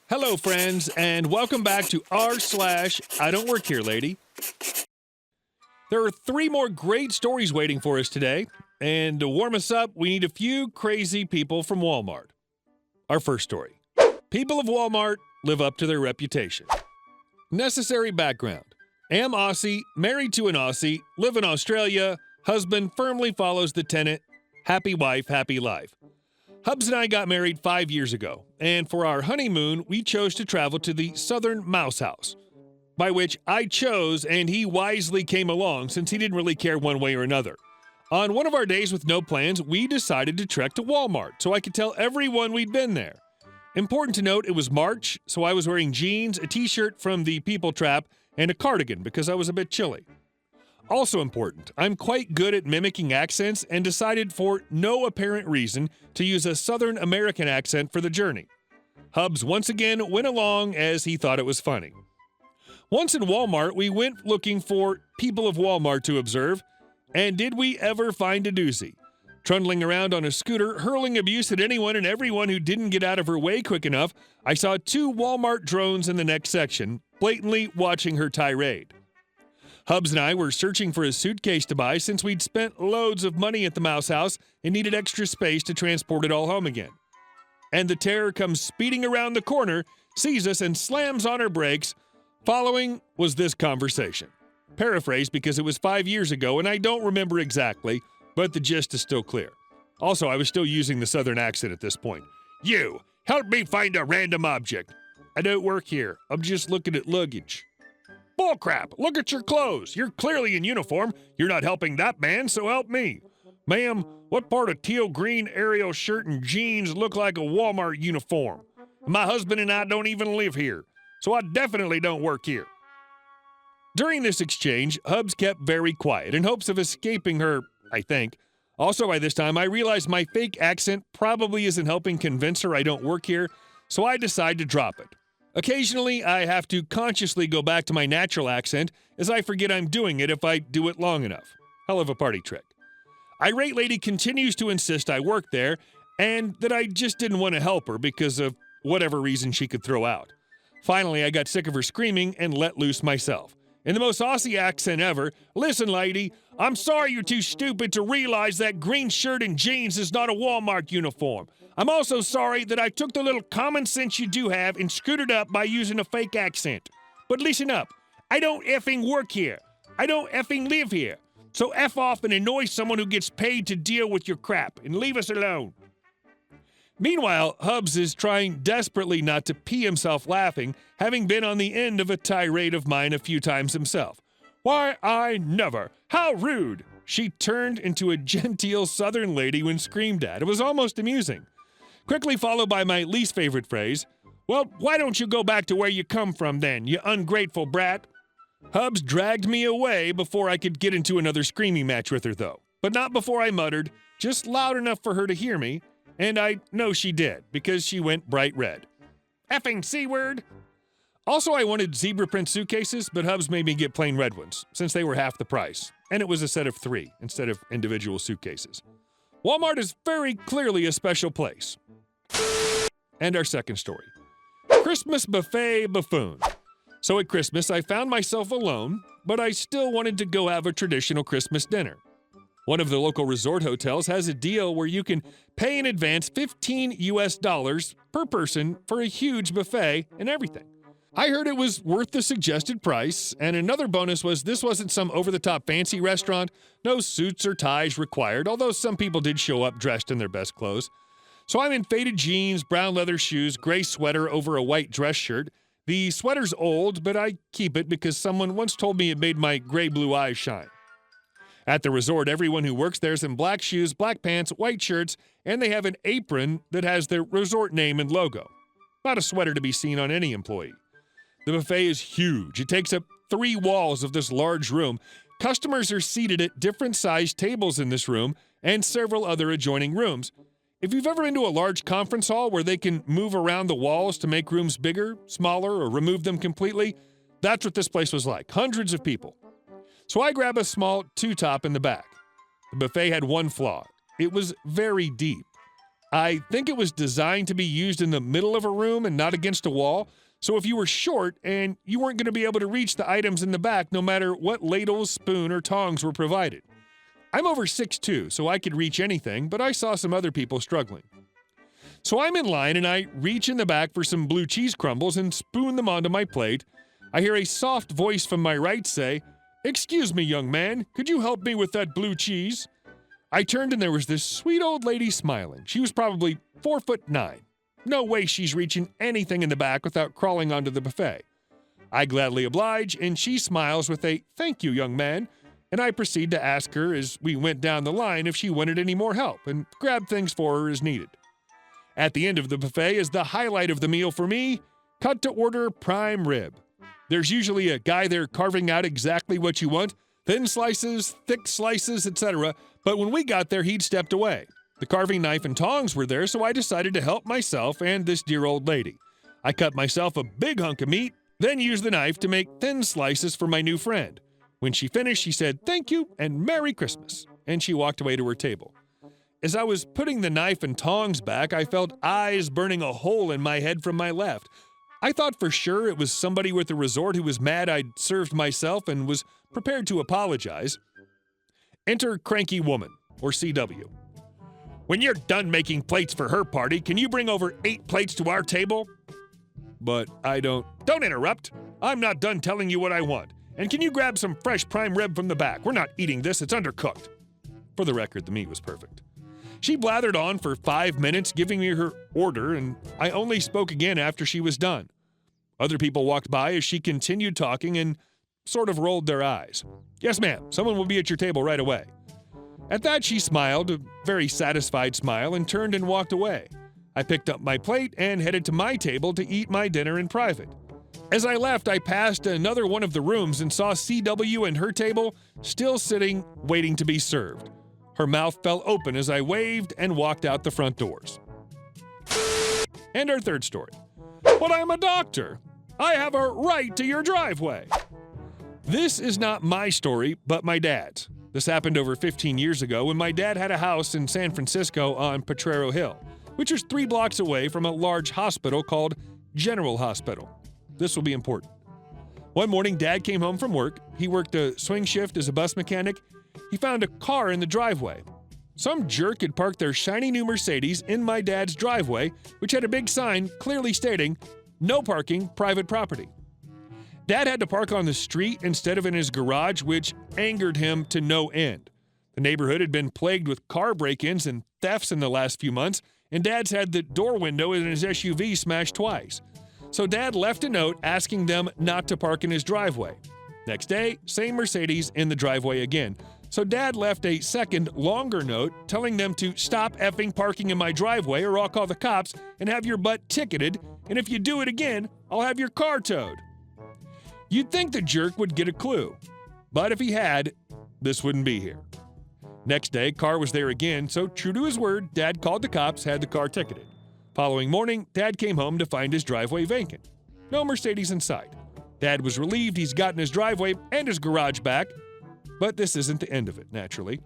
Hello, friends, and welcome back to r/IDontWorkHereLady. There are 3 more great stories waiting for us today, and to warm us up, we need a few crazy people from Walmart. Our first story. People of Walmart live up to their reputation. Necessary background. Am Aussie, married to an Aussie, live in Australia, husband firmly follows the tenet, happy wife, happy life. Hubs and I got married 5 years ago, and for our honeymoon, we chose to travel to the Southern Mouse House, by which I chose and he wisely came along since he didn't really care one way or another. On one of our days with no plans, we decided to trek to Walmart so I could tell everyone we'd been there. Important to note, it was March, so I was wearing jeans, a t-shirt from the People Trap, and a cardigan because I was a bit chilly. Also important, I'm quite good at mimicking accents and decided for no apparent reason to use a Southern American accent for the journey. Hubs once again went along as he thought it was funny. Once in Walmart, we went looking for people of Walmart to observe, and did we ever find a doozy? Trundling around on a scooter, hurling abuse at anyone and everyone who didn't get out of her way quick enough, I saw 2 Walmart drones in the next section, blatantly watching her tirade. Hubs and I were searching for a suitcase to buy since we'd spent loads of money at the Mouse House and needed extra space to transport it all home again. And the terror comes speeding around the corner, sees us, and slams on her brakes. Following was this conversation. Paraphrased because it was 5 years ago and I don't remember exactly, but the gist is still clear. Also, I was still using the Southern accent at this point. You, help me find a random object. I don't work here. I'm just looking at luggage. Bullcrap! Look at your clothes. You're clearly in uniform. You're not helping that man, so help me. Ma'am, what part of teal green Ariel shirt and jeans look like a Walmart uniform? My husband and I don't even live here, so I definitely don't work here. During this exchange, Hubs kept very quiet in hopes of escaping her, I think. Also, by this time, I realized my fake accent probably isn't helping convince her I don't work here, so I decide to drop it. Occasionally, I have to consciously go back to my natural accent as I forget I'm doing it if I do it long enough. Hell of a party trick. Irate lady continues to insist I work there and that I just didn't want to help her because of whatever reason she could throw out. Finally, I got sick of her screaming and let loose myself. In the most Aussie accent ever, listen, lady, I'm sorry you're too stupid to realize that green shirt and jeans is not a Walmart uniform. I'm also sorry that I took the little common sense you do have and screwed it up by using a fake accent. But listen up, I don't effing work here. I don't effing live here. So F off and annoy someone who gets paid to deal with your crap and leave us alone. Meanwhile, Hubs is trying desperately not to pee himself laughing, having been on the end of a tirade of mine a few times himself. Why, I never! How rude! She turned into a genteel Southern lady when screamed at. It was almost amusing. Quickly followed by my least favorite phrase, well, why don't you go back to where you come from then, you ungrateful brat? Hubs dragged me away before I could get into another screaming match with her, though. But not before I muttered, just loud enough for her to hear me, and I know she did, because she went bright red. Effing C-word! Also, I wanted zebra print suitcases, but Hubs made me get plain red ones, since they were half the price, and it was a set of 3 instead of individual suitcases. Walmart is very clearly a special place. And our second story. Christmas buffet buffoon. So at Christmas, I found myself alone, but I still wanted to go have a traditional Christmas dinner. One of the local resort hotels has a deal where you can pay in advance $15 per person for a huge buffet and everything. I heard it was worth the suggested price, and another bonus was this wasn't some over-the-top fancy restaurant, no suits or ties required, although some people did show up dressed in their best clothes. So I'm in faded jeans, brown leather shoes, gray sweater over a white dress shirt. The sweater's old, but I keep it because someone once told me it made my gray-blue eyes shine. At the resort, everyone who works there is in black shoes, black pants, white shirts, and they have an apron that has their resort name and logo. Not a sweater to be seen on any employee. The buffet is huge. It takes up 3 walls of this large room. Customers are seated at different sized tables in this room and several other adjoining rooms. If you've ever been to a large conference hall where they can move around the walls to make rooms bigger, smaller, or remove them completely, that's what this place was like. Hundreds of people. So I grab a small 2-top in the back. The buffet had one flaw. It was very deep. I think it was designed to be used in the middle of a room and not against a wall, so if you were short and you weren't going to be able to reach the items in the back no matter what ladles, spoon, or tongs were provided. I'm over 6'2", so I could reach anything, but I saw some other people struggling. So I'm in line and I reach in the back for some blue cheese crumbles and spoon them onto my plate. I hear a soft voice from my right say, "Excuse me, young man, could you help me with that blue cheese?" I turned and there was this sweet old lady smiling. She was probably 4'9". No way she's reaching anything in the back without crawling onto the buffet. I gladly oblige, and she smiles with a "Thank you, young man," and I proceed to ask her as we went down the line if she wanted any more help and grab things for her as needed. At the end of the buffet is the highlight of the meal for me, cut to order prime rib. There's usually a guy there carving out exactly what you want, thin slices, thick slices, etc., but when we got there, he'd stepped away. The carving knife and tongs were there, so I decided to help myself and this dear old lady. I cut myself a big hunk of meat, then used the knife to make thin slices for my new friend. When she finished, she said, "Thank you and Merry Christmas," and she walked away to her table. As I was putting the knife and tongs back, I felt eyes burning a hole in my head from my left. I thought for sure it was somebody with the resort who was mad I'd served myself and was prepared to apologize. Enter Cranky Woman, or CW. "When you're done making plates for her party, can you bring over 8 plates to our table?" But I don't interrupt. I'm not done telling you what I want. And can you grab some fresh prime rib from the back? We're not eating this, it's undercooked. For the record, the meat was perfect. She blathered on for 5 minutes, giving me her order, and I only spoke again after she was done. Other people walked by as she continued talking and sort of rolled their eyes. "Yes, ma'am, someone will be at your table right away." At that, she smiled, a very satisfied smile, and turned and walked away. I picked up my plate and headed to my table to eat my dinner in private. As I left, I passed another one of the rooms and saw CW and her table still sitting, waiting to be served. Her mouth fell open as I waved and walked out the front doors. And our third story. "But I'm a doctor. I have a right to your driveway." This is not my story, but my dad's. This happened over 15 years ago when my dad had a house in San Francisco on Potrero Hill, which is 3 blocks away from a large hospital called General Hospital. This will be important. One morning, Dad came home from work. He worked a swing shift as a bus mechanic. He found a car in the driveway. Some jerk had parked their shiny new Mercedes in my dad's driveway, which had a big sign clearly stating, "No parking, private property." Dad had to park on the street instead of in his garage, which angered him to no end. The neighborhood had been plagued with car break-ins and thefts in the last few months, and Dad's had the door window in his SUV smashed twice. So Dad left a note asking them not to park in his driveway. Next day, same Mercedes in the driveway again. So Dad left a second, longer note telling them to stop effing parking in my driveway or I'll call the cops and have your butt ticketed, and if you do it again, I'll have your car towed. You'd think the jerk would get a clue, but if he had, this wouldn't be here. Next day, car was there again, so true to his word, Dad called the cops, had the car ticketed. Following morning, Dad came home to find his driveway vacant. No Mercedes in sight. Dad was relieved he's gotten his driveway and his garage back, but this isn't the end of it, naturally.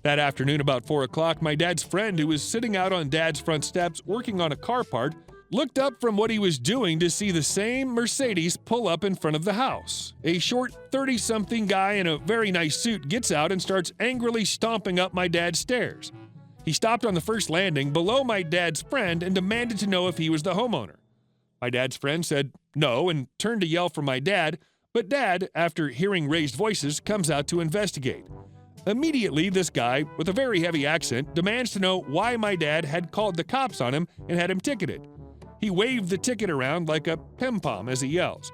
That afternoon about 4 o'clock, my dad's friend, who was sitting out on Dad's front steps working on a car part, looked up from what he was doing to see the same Mercedes pull up in front of the house. A short 30-something guy in a very nice suit gets out and starts angrily stomping up my dad's stairs. He stopped on the first landing below my dad's friend and demanded to know if he was the homeowner. My dad's friend said no and turned to yell for my dad, but Dad, after hearing raised voices, comes out to investigate. Immediately, this guy, with a very heavy accent, demands to know why my dad had called the cops on him and had him ticketed. He waved the ticket around like a pom-pom as he yells.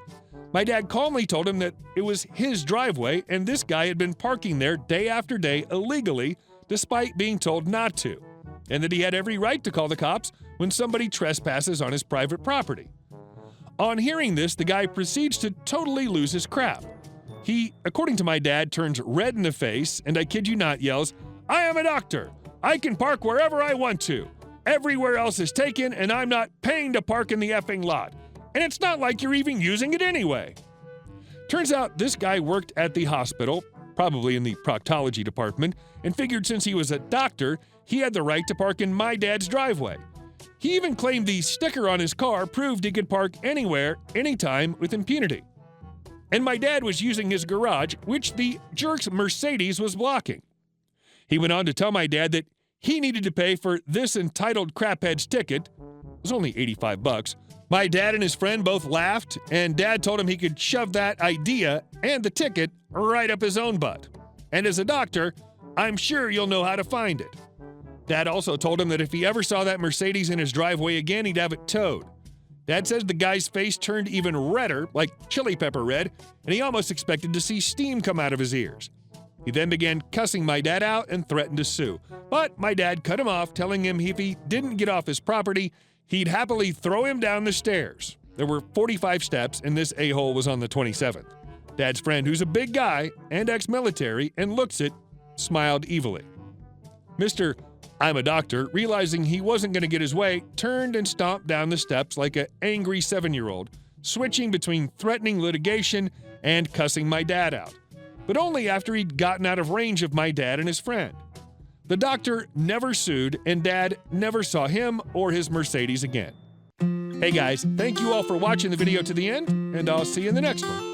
My dad calmly told him that it was his driveway and this guy had been parking there day after day illegally, despite being told not to, and that he had every right to call the cops when somebody trespasses on his private property. On hearing this, the guy proceeds to totally lose his crap. He, according to my dad, turns red in the face and, I kid you not, yells, "I am a doctor. I can park wherever I want to. Everywhere else is taken and I'm not paying to park in the effing lot. And it's not like you're even using it anyway." Turns out this guy worked at the hospital, probably in the proctology department, and figured since he was a doctor, he had the right to park in my dad's driveway. He even claimed the sticker on his car proved he could park anywhere, anytime with impunity. And my dad was using his garage, which the jerk's Mercedes was blocking. He went on to tell my dad that he needed to pay for this entitled craphead's ticket. It was only $85. My dad and his friend both laughed, and Dad told him he could shove that idea and the ticket right up his own butt. And as a doctor, I'm sure you'll know how to find it. Dad also told him that if he ever saw that Mercedes in his driveway again, he'd have it towed. Dad says the guy's face turned even redder, like chili pepper red, and he almost expected to see steam come out of his ears. He then began cussing my dad out and threatened to sue. But my dad cut him off, telling him if he didn't get off his property, he'd happily throw him down the stairs. There were 45 steps, and this a-hole was on the 27th. Dad's friend, who's a big guy and ex-military and looks it, smiled evilly. Mr. I'm a doctor, realizing he wasn't going to get his way, turned and stomped down the steps like an angry 7-year-old, switching between threatening litigation and cussing my dad out. But only after he'd gotten out of range of my dad and his friend. The doctor never sued, and Dad never saw him or his Mercedes again. Hey guys, thank you all for watching the video to the end, and I'll see you in the next one.